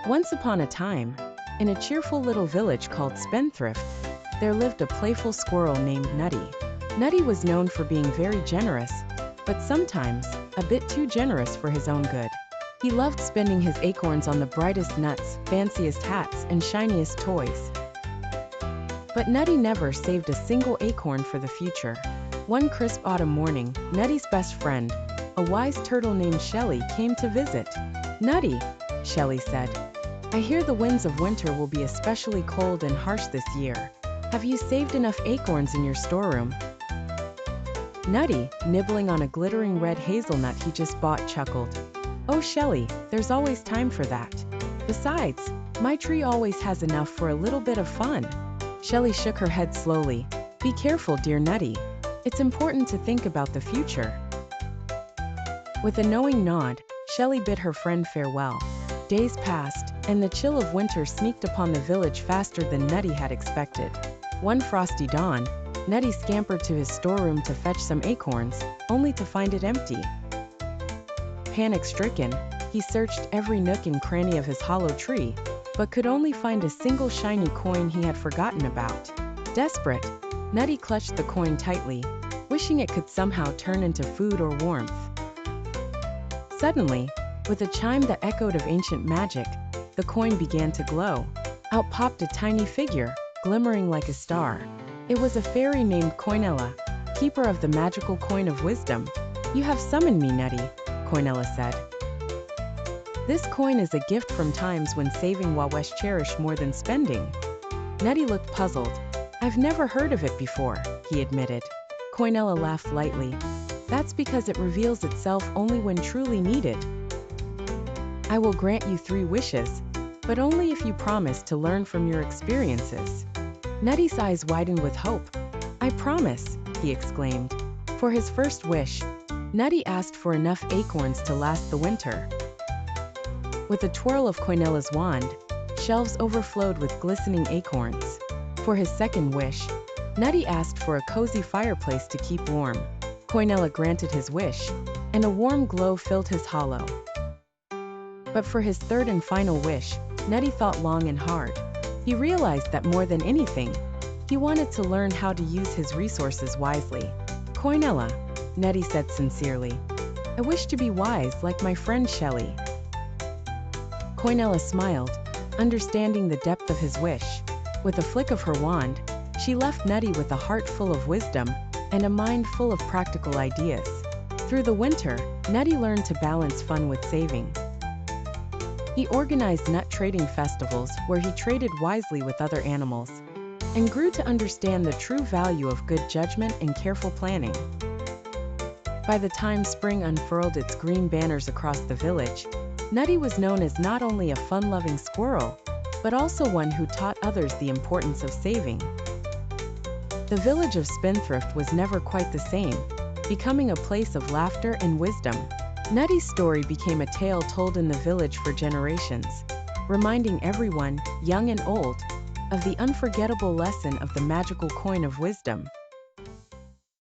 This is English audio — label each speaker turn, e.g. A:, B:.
A: Once upon a time, in a cheerful little village called Spendthrift, there lived a playful squirrel named Nutty. Nutty was known for being very generous, but sometimes a bit too generous for his own good. He loved spending his acorns on the brightest nuts, fanciest hats, and shiniest toys. But Nutty never saved a single acorn for the future. One crisp autumn morning, Nutty's best friend, a wise turtle named Shelly, came to visit. "Nutty," Shelly said, "I hear the winds of winter will be especially cold and harsh this year. Have you saved enough acorns in your storeroom?" Nutty, nibbling on a glittering red hazelnut he just bought, chuckled. "Oh, Shelly, there's always time for that. Besides, my tree always has enough for a little bit of fun." Shelly shook her head slowly. "Be careful, dear Nutty. It's important to think about the future." With a knowing nod, Shelly bid her friend farewell. Days passed, and the chill of winter sneaked upon the village faster than Nutty had expected. One frosty dawn, Nutty scampered to his storeroom to fetch some acorns, only to find it empty. Panic-stricken, he searched every nook and cranny of his hollow tree, but could only find a single shiny coin he had forgotten about. Desperate, Nutty clutched the coin tightly, wishing it could somehow turn into food or warmth. Suddenly, with a chime that echoed of ancient magic, the coin began to glow. Out popped a tiny figure, glimmering like a star. It was a fairy named Coinella, keeper of the magical coin of wisdom. "You have summoned me, Nutty," Coinella said. "This coin is a gift from times when saving was cherished more than spending." Nutty looked puzzled. "I've never heard of it before," he admitted. Coinella laughed lightly. "That's because it reveals itself only when truly needed. I will grant you 3 wishes, but only if you promise to learn from your experiences." Nutty's eyes widened with hope. "I promise," he exclaimed. For his first wish, Nutty asked for enough acorns to last the winter. With a twirl of Coinella's wand, shelves overflowed with glistening acorns. For his second wish, Nutty asked for a cozy fireplace to keep warm. Coinella granted his wish, and a warm glow filled his hollow. But for his third and final wish, Nutty thought long and hard. He realized that more than anything, he wanted to learn how to use his resources wisely. "Coinella," Nutty said sincerely, "I wish to be wise like my friend Shelly." Coinella smiled, understanding the depth of his wish. With a flick of her wand, she left Nutty with a heart full of wisdom and a mind full of practical ideas. Through the winter, Nutty learned to balance fun with saving. He organized nut trading festivals where he traded wisely with other animals, and grew to understand the true value of good judgment and careful planning. By the time spring unfurled its green banners across the village, Nutty was known as not only a fun-loving squirrel, but also one who taught others the importance of saving. The village of Spendthrift was never quite the same, becoming a place of laughter and wisdom. Nutty's story became a tale told in the village for generations, reminding everyone, young and old, of the unforgettable lesson of the magical coin of wisdom.